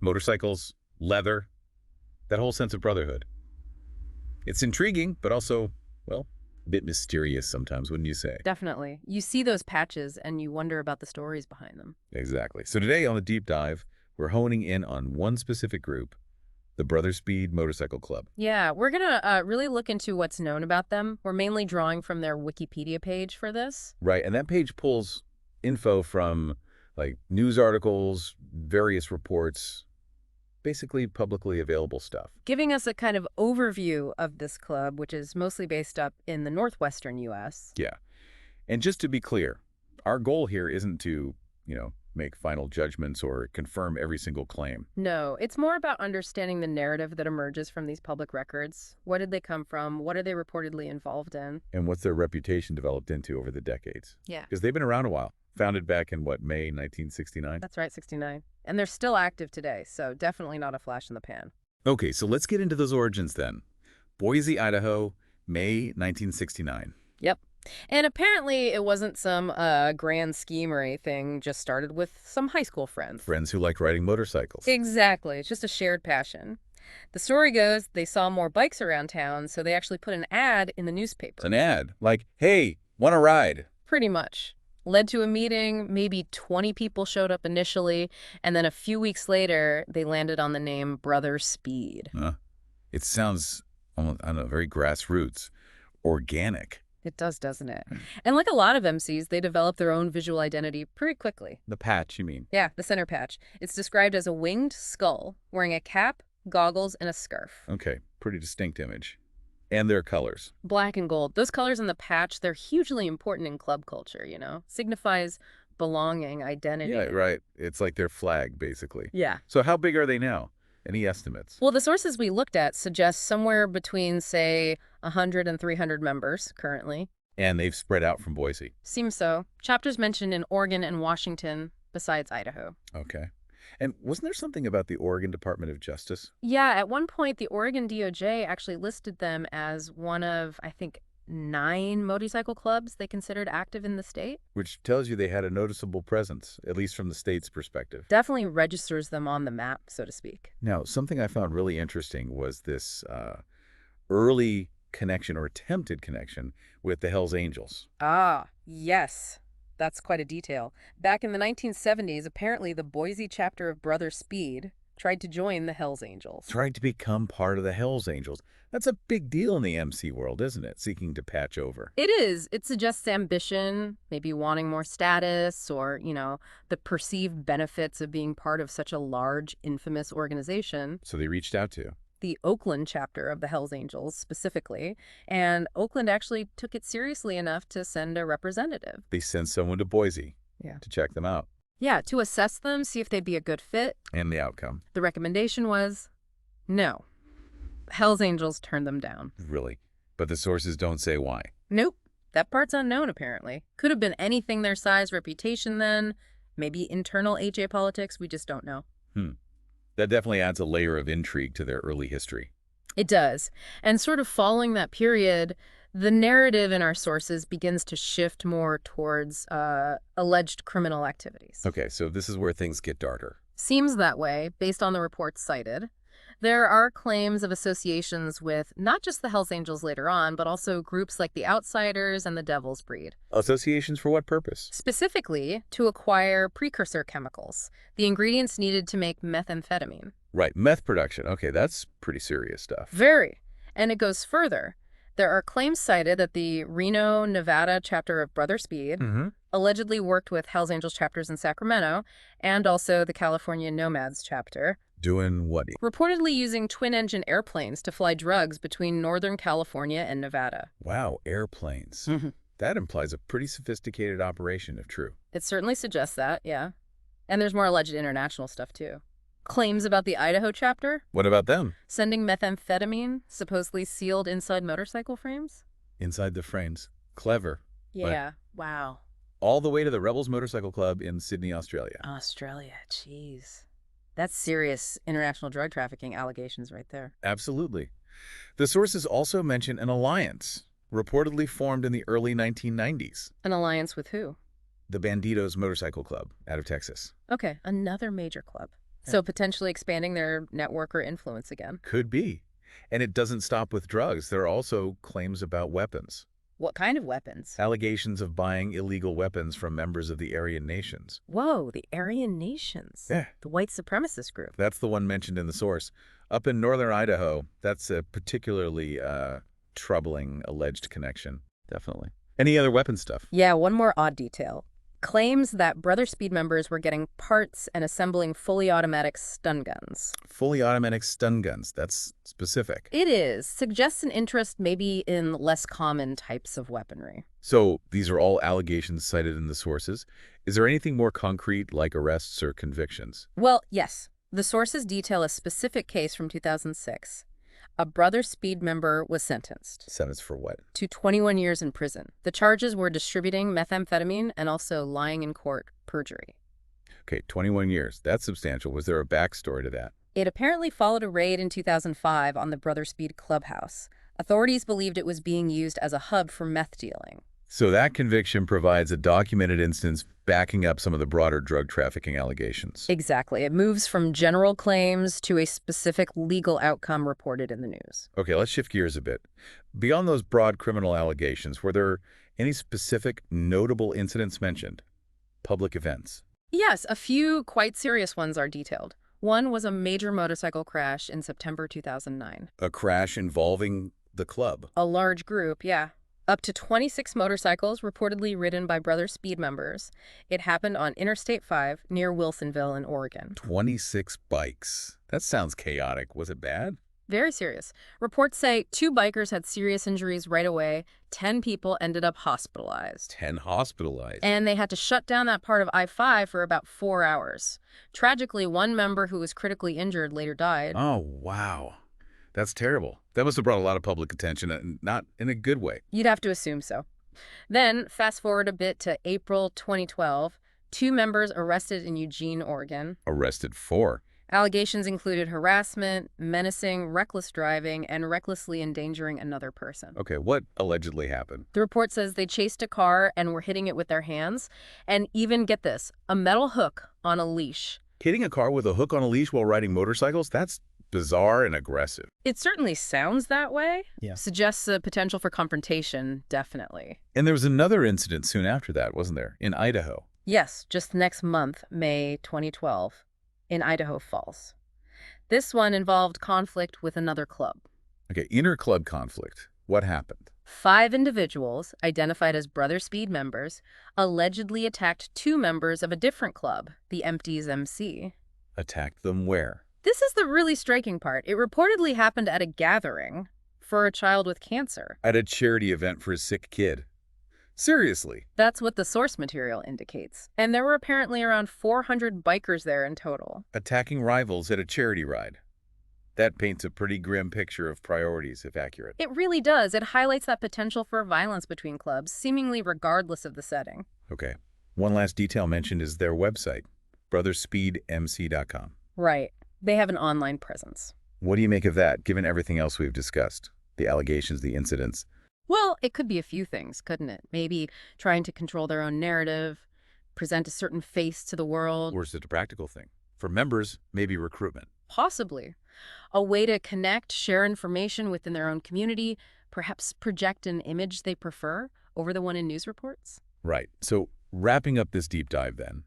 motorcycles, leather, that whole sense of brotherhood. It's intriguing, but also, well, a bit mysterious sometimes, wouldn't you say? Definitely. You see those patches and you wonder about the stories behind them. Exactly. So today on the deep dive, we're honing in on one specific group, the Brother Speed Motorcycle Club. Yeah, we're going to really look into what's known about them. We're mainly drawing from their Wikipedia page for this. Right, and that page pulls info from like news articles, various reports, basically publicly available stuff. Giving us a kind of overview of this club, which is mostly based up in the northwestern U.S. Yeah. And just to be clear, our goal here isn't to, make final judgments or confirm every single claim. No, it's more about understanding the narrative that emerges from these public records. What did they come from? What are they reportedly involved in? And what's their reputation developed into over the decades? Yeah. Because they've been around a while. Founded back in, May 1969? That's right, 69. And they're still active today, so definitely not a flash in the pan. Okay, so let's get into those origins then. Boise, Idaho, May 1969. Yep. And apparently it wasn't some grand scheme or anything, just started with some high school friends. Friends who liked riding motorcycles. Exactly. It's just a shared passion. The story goes they saw more bikes around town, so they actually put an ad in the newspaper. It's an ad. Like, hey, want to ride? Pretty much. Led to a meeting, maybe 20 people showed up initially, and then a few weeks later, they landed on the name Brother Speed. It sounds, almost, I don't know, very grassroots, organic. It does, doesn't it? And like a lot of MCs, they develop their own visual identity pretty quickly. The patch, you mean? Yeah, the center patch. It's described as a winged skull, wearing a cap, goggles, and a scarf. Okay, pretty distinct image. And their colors. Black and gold. Those colors in the patch, they're hugely important in club culture, Signifies belonging, identity. Yeah, right. It's like their flag, basically. Yeah. So how big are they now? Any estimates? Well, the sources we looked at suggest somewhere between, say, 100 and 300 members currently. And they've spread out from Boise. Seems so. Chapters mentioned in Oregon and Washington, besides Idaho. Okay. And wasn't there something about the Oregon Department of Justice? Yeah, at one point, the Oregon DOJ actually listed them as one of, I think, 9 motorcycle clubs they considered active in the state. Which tells you they had a noticeable presence, at least from the state's perspective. Definitely registers them on the map, so to speak. Now, something I found really interesting was this early connection or attempted connection with the Hells Angels. Ah, yes. That's quite a detail. Back in the 1970s, apparently the Boise chapter of Brother Speed tried to join the Hells Angels. Tried to become part of the Hells Angels. That's a big deal in the MC world, isn't it? Seeking to patch over. It is. It suggests ambition, maybe wanting more status, or, the perceived benefits of being part of such a large, infamous organization. So they reached out to The Oakland chapter of the Hells Angels, specifically, and Oakland actually took it seriously enough to send a representative. They sent someone to Boise Yeah. to check them out. Yeah, to assess them, see if they'd be a good fit. And the outcome. The recommendation was no. Hells Angels turned them down. Really. But the sources don't say why. Nope. That part's unknown, apparently. Could have been anything their size, reputation then. Maybe internal HA politics, we just don't know. That definitely adds a layer of intrigue to their early history. It does. And sort of following that period, the narrative in our sources begins to shift more towards alleged criminal activities. Okay, so this is where things get darker. Seems that way, based on the reports cited. There are claims of associations with not just the Hells Angels later on, but also groups like the Outsiders and the Devil's Breed. Associations for what purpose? Specifically, to acquire precursor chemicals, the ingredients needed to make methamphetamine. Right, meth production. Okay, that's pretty serious stuff. Very. And it goes further. There are claims cited that the Reno, Nevada chapter of Brother Speed allegedly worked with Hells Angels chapters in Sacramento and also the California Nomads chapter, Doing what? reportedly using twin-engine airplanes to fly drugs between Northern California and Nevada. Wow, airplanes. That implies a pretty sophisticated operation, if true. It certainly suggests that, yeah. And there's more alleged international stuff, too. Claims about the Idaho chapter, What about them? sending methamphetamine, supposedly sealed inside motorcycle frames. Inside the frames. Clever. Yeah, wow. All the way to the Rebels Motorcycle Club in Sydney, Australia. Australia, jeez. That's serious international drug trafficking allegations right there. Absolutely. The sources also mention an alliance, reportedly formed in the early 1990s. An alliance with who? The Bandidos Motorcycle Club out of Texas. Okay, another major club. So potentially expanding their network or influence again. Could be. And it doesn't stop with drugs. There are also claims about weapons. What kind of weapons? Allegations of buying illegal weapons from members of the Aryan nations. Whoa, the Aryan nations. Yeah. The white supremacist group. That's the one mentioned in the source. Up in northern Idaho, that's a particularly troubling alleged connection. Definitely. Any other weapon stuff? Yeah, one more odd detail. Claims that Brother Speed members were getting parts and assembling fully automatic stun guns. Fully automatic stun guns. That's specific. It is. Suggests an interest maybe in less common types of weaponry. So these are all allegations cited in the sources. Is there anything more concrete like arrests or convictions? Well, yes. The sources detail a specific case from 2006. A Brother Speed member was sentenced. Sentenced for what? To 21 years in prison. The charges were distributing methamphetamine and also lying in court, perjury. Okay, 21 years. That's substantial. Was there a backstory to that? It apparently followed a raid in 2005 on the Brother Speed clubhouse. Authorities believed it was being used as a hub for meth dealing. So that conviction provides a documented instance backing up some of the broader drug trafficking allegations. Exactly. It moves from general claims to a specific legal outcome reported in the news. Okay, let's shift gears a bit. Beyond those broad criminal allegations, were there any specific notable incidents mentioned? Public events? Yes, a few quite serious ones are detailed. One was a major motorcycle crash in September 2009. A crash involving the club? A large group, yeah. Up to 26 motorcycles reportedly ridden by Brother Speed members. It happened on Interstate 5 near Wilsonville in Oregon. 26 bikes. That sounds chaotic. Was it bad? Very serious. Reports say 2 bikers had serious injuries right away. 10 people ended up hospitalized. 10 hospitalized. And they had to shut down that part of I-5 for about 4 hours. Tragically, one member who was critically injured later died. Oh, wow. That's terrible. That must have brought a lot of public attention, and not in a good way. You'd have to assume so. Then, fast forward a bit to April 2012, 2 members arrested in Eugene, Oregon. Arrested for? Allegations included harassment, menacing, reckless driving, and recklessly endangering another person. Okay, what allegedly happened? The report says they chased a car and were hitting it with their hands, and even, get this, a metal hook on a leash. Hitting a car with a hook on a leash while riding motorcycles? That's bizarre and aggressive. It certainly sounds that way. Yeah. Suggests a potential for confrontation, definitely. And there was another incident soon after that, wasn't there? In Idaho. Yes, just next month, May 2012, in Idaho Falls. This one involved conflict with another club. Okay, inter-club conflict. What happened? 5 individuals, identified as Brother Speed members, allegedly attacked 2 members of a different club, the Empties MC. Attacked them where? This is the really striking part. It reportedly happened at a gathering for a child with cancer. At a charity event for a sick kid. Seriously? That's what the source material indicates. And there were apparently around 400 bikers there in total. Attacking rivals at a charity ride. That paints a pretty grim picture of priorities, if accurate. It really does. It highlights that potential for violence between clubs, seemingly regardless of the setting. Okay. One last detail mentioned is their website, brotherspeedmc.com. Right. They have an online presence. What do you make of that, given everything else we've discussed? The allegations, the incidents. Well, it could be a few things, couldn't it? Maybe trying to control their own narrative, present a certain face to the world. Or is it a practical thing? For members, maybe recruitment. Possibly. A way to connect, share information within their own community, perhaps project an image they prefer over the one in news reports. Right. So wrapping up this deep dive then,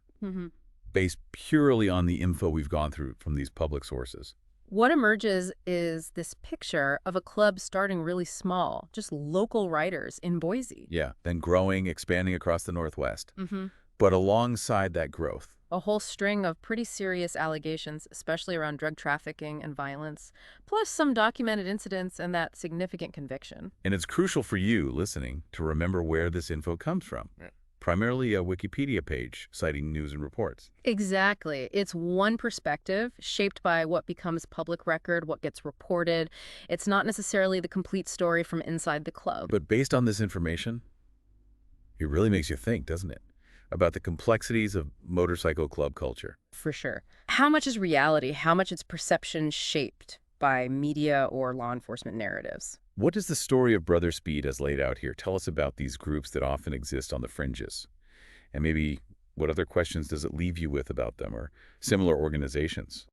based purely on the info we've gone through from these public sources. What emerges is this picture of a club starting really small, just local writers in Boise. Yeah, then growing, expanding across the Northwest. But alongside that growth, a whole string of pretty serious allegations, especially around drug trafficking and violence, plus some documented incidents and that significant conviction. And it's crucial for you, listening, to remember where this info comes from. Primarily a Wikipedia page citing news and reports. Exactly. It's one perspective shaped by what becomes public record, what gets reported. It's not necessarily the complete story from inside the club. But based on this information, it really makes you think, doesn't it? About the complexities of motorcycle club culture. For sure. How much is reality? How much is perception shaped by media or law enforcement narratives? What does the story of Brother Speed as laid out here tell us about these groups that often exist on the fringes? And maybe what other questions does it leave you with about them or similar organizations?